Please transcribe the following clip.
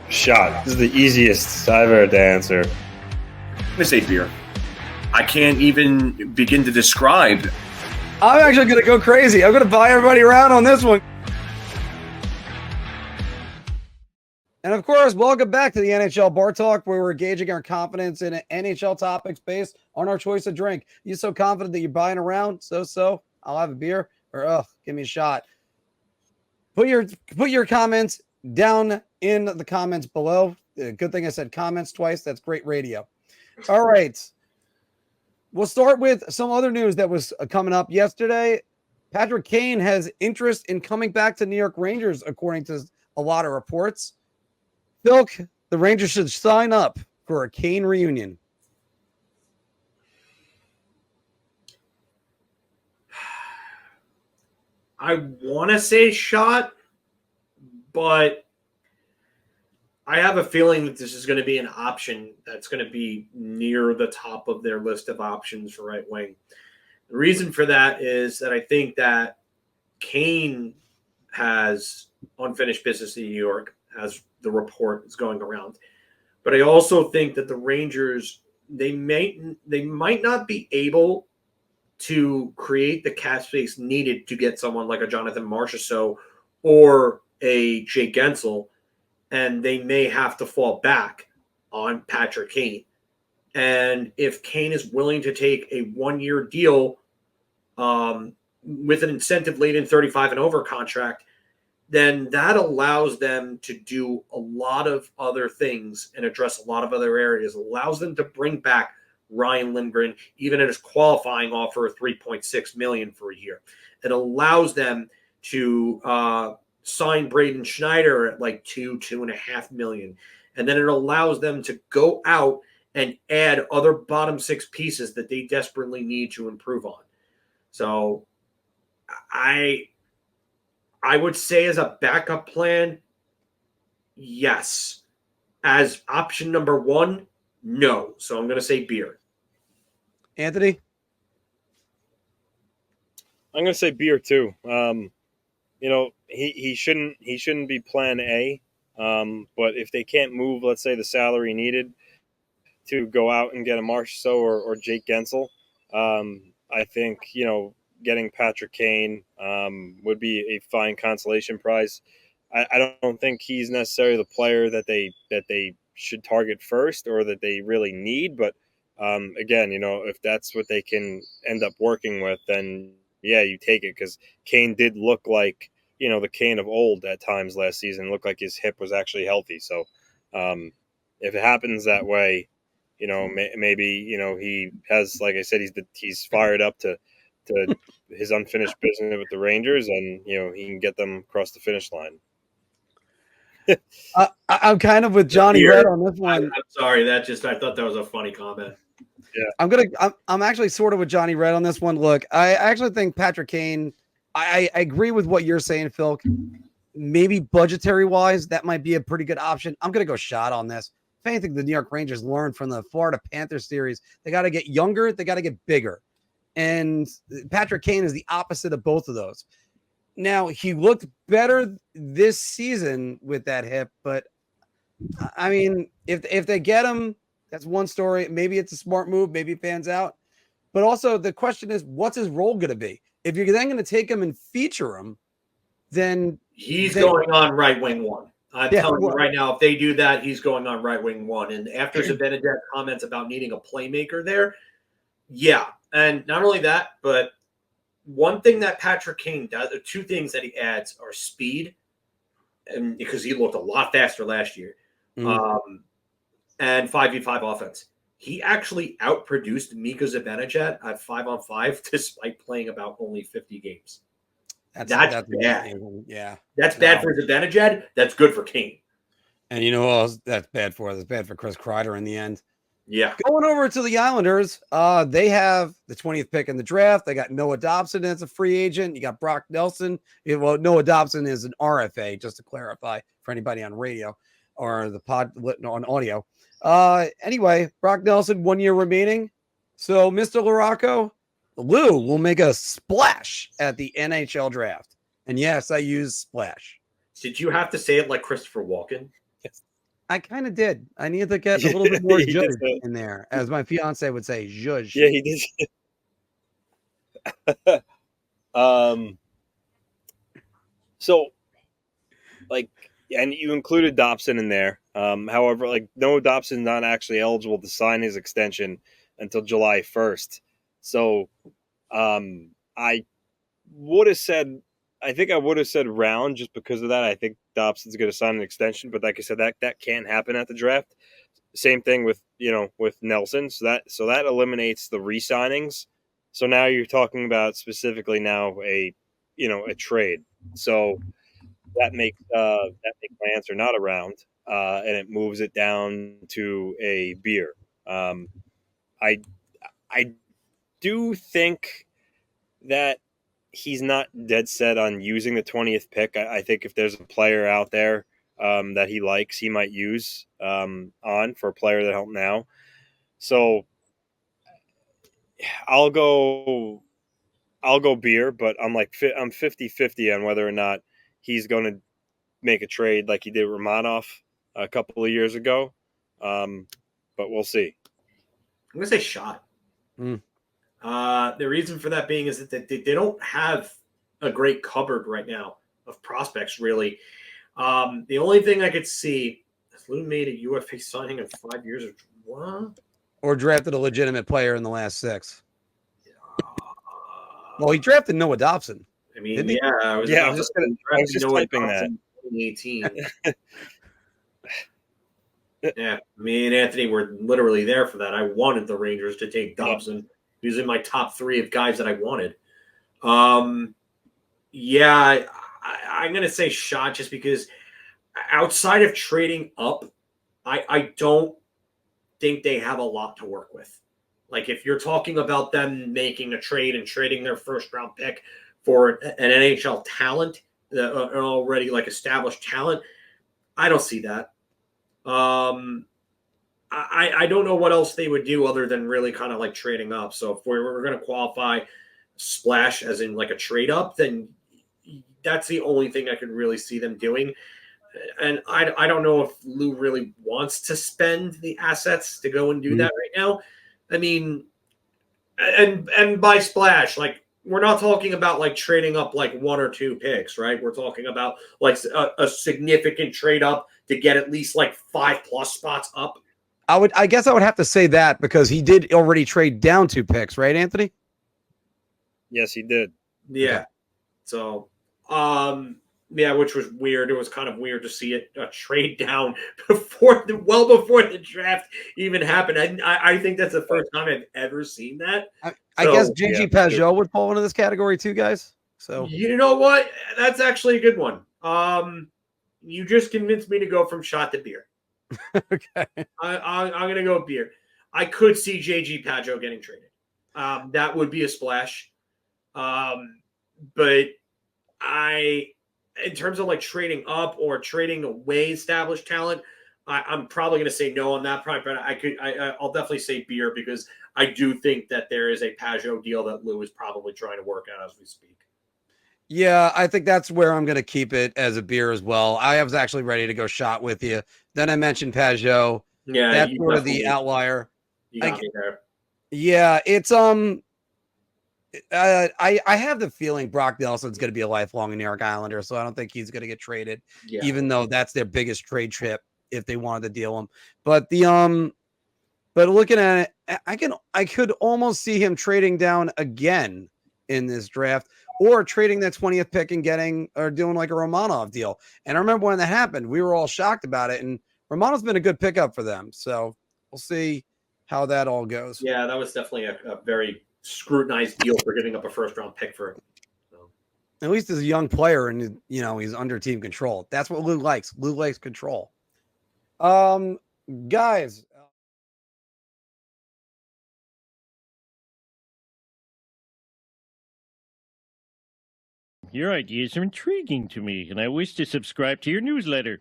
Shot. This is the easiest I've ever to answer. I'm going to say beer. I can't even begin to describe. I'm actually going to go crazy. I'm going to buy everybody around on this one. And of course, welcome back to the NHL Bar Talk, where we're gauging our confidence in NHL topics based on our choice of drink. You so confident that you're buying around? So, I'll have a beer, or give me a shot. Put your comments down in the comments below. Good thing I said comments twice. That's great radio. All right. We'll start with some other news that was coming up yesterday. Patrick Kane has interest in coming back to New York Rangers, according to a lot of reports. Filk, the Rangers should sign up for a Kane reunion. I want to say shot, but I have a feeling that this is going to be an option that's going to be near the top of their list of options for right wing. The reason for that is that I think that Kane has unfinished business in New York, as the report is going around. But I also think that the Rangers, they might not be able to create the cap space needed to get someone like a Jonathan Marchessault or a Jake Gensel, and they may have to fall back on Patrick Kane. And if Kane is willing to take a one-year deal with an incentive-laden 35 and over contract, then that allows them to do a lot of other things and address a lot of other areas. It allows them to bring back Ryan Lindgren, even at his qualifying offer of $3.6 million for a year. It allows them to sign Braden Schneider at like $2.5 million. And then it allows them to go out and add other bottom six pieces that they desperately need to improve on. So I would say as a backup plan, yes. As option number one, no. So I'm going to say beer. Anthony? I'm going to say beer too. He shouldn't be plan A. But if they can't move, let's say, the salary needed to go out and get a Marchessault or Jake Gensel, I think, getting Patrick Kane would be a fine consolation prize. I don't think he's necessarily the player that they should target first or that they really need. But again, if that's what they can end up working with, then yeah, you take it, because Kane did look like, the Kane of old at times last season. Looked like his hip was actually healthy. So if it happens that way, maybe, he has, like I said, he's fired up to his unfinished business with the Rangers, and, he can get them across the finish line. I'm kind of with Johnny Red on this one. I'm sorry. I thought that was a funny comment. Yeah. I'm actually sort of with Johnny Red on this one. Look, I actually think Patrick Kane, I agree with what you're saying, Phil. Maybe budgetary wise, that might be a pretty good option. I'm going to go shot on this. If anything, the New York Rangers learned from the Florida Panthers series. They got to get younger. They got to get bigger. And Patrick Kane is the opposite of both of those. Now, he looked better this season with that hip, but I mean, if they get him, that's one story. Maybe it's a smart move. Maybe it pans out. But also the question is, what's his role going to be? If you're then going to take him and feature him, then he's going on right wing one. I'm telling you right now, if they do that, he's going on right wing one. And after Zibanejad comments about needing a playmaker there, yeah. And not only that, but one thing that Patrick Kane does, the two things that he adds are speed, and because he looked a lot faster last year, and 5v5 offense. He actually outproduced Mika Zibanejad at 5-on-5 despite playing about only 50 games. That's bad. Yeah. That's bad for Zibanejad. That's good for Kane. And you know who else that's bad for? That's bad for Chris Kreider in the end. Yeah. Going over to the Islanders, they have the 20th pick in the draft. They got Noah Dobson as a free agent. You got Brock Nelson. Well, Noah Dobson is an RFA, just to clarify for anybody on radio or the pod on audio. Anyway, Brock Nelson, 1 year remaining. So, Mr. LaRocco, Lou will make a splash at the NHL draft. And yes, I use splash. Did you have to say it like Christopher Walken? Yes. I kind of did. I needed to get a little bit more He did zhuzh in there, as my fiance would say, zhuzh. Yeah, he did. So, like, and you included Dobson in there. However, like, Noah Dobson's not actually eligible to sign his extension until July 1st. So, I would have said, I think I would have said round just because of that. I think Dobson's going to sign an extension, but like I said, that can't happen at the draft. Same thing with with Nelson. So that eliminates the re-signings. So now you're talking about specifically now a trade. So that makes my answer not a round, and it moves it down to a beer. I I do think that he's not dead set on using the 20th pick. I think if there's a player out there that he likes, he might use on for a player that helped now. So I'll go beer, but I'm 50-50 on whether or not he's going to make a trade like he did Romanov a couple of years ago. But we'll see. I'm going to say shot. Mm. The reason for that being is that they don't have a great cupboard right now of prospects, really. The only thing I could see is Lou made a UFA signing in 5 years. What? Or drafted a legitimate player in the last 6. Well, he drafted Noah Dobson. I mean, Didn't he? I was just typing that. 2018. Yeah, me and Anthony were literally there for that. I wanted the Rangers to take Dobson. He was in my top 3 of guys that I wanted. Yeah, I'm going to say shot just because outside of trading up, I don't think they have a lot to work with. Like, if you're talking about them making a trade and trading their first-round pick for an NHL talent, an already, like, established talent, I don't see that. I don't know what else they would do other than really kind of like trading up. So if we're going to qualify splash as in like a trade up, then that's the only thing I could really see them doing. And I don't know if Lou really wants to spend the assets to go and do that right now. I mean, and by splash, like, we're not talking about like trading up like 1 or 2 picks, right? We're talking about like a significant trade up to get at least like 5+ spots up. I guess I would have to say that because he did already trade down 2 picks, right, Anthony? Yes, he did. Yeah. Okay. So, yeah, which was weird. It was kind of weird to see it trade down before the draft even happened. I think that's the first time I've ever seen that. I guess JG Pageau would fall into this category too, guys. So you know what? That's actually a good one. You just convinced me to go from shot to beer. Okay. I'm going to go beer. I could see JG Pageau getting traded. That would be a splash. But in terms of like trading up or trading away established talent, I'm probably going to say no on that part. But I'll definitely say beer because I do think that there is a Pageau deal that Lou is probably trying to work out as we speak. Yeah, I think that's where I'm going to keep it as a beer as well. I was actually ready to go shot with you. Then I mentioned Pageau. Yeah, that's sort of the outlier. You got me there. Yeah, it's I have the feeling Brock Nelson's going to be a lifelong New York Islander, so I don't think he's going to get traded, even though that's their biggest trade chip if they wanted to deal him. But but looking at it, I could almost see him trading down again in this draft, or trading that 20th pick and doing like a Romanov deal. And I remember when that happened, we were all shocked about it, and Romanov's been a good pickup for them. So we'll see how that all goes. Yeah, that was definitely a very scrutinized deal for giving up a first-round pick for him. So. At least as a young player, and he's under team control. That's what Lou likes. Lou likes control. Guys. Your ideas are intriguing to me, and I wish to subscribe to your newsletter.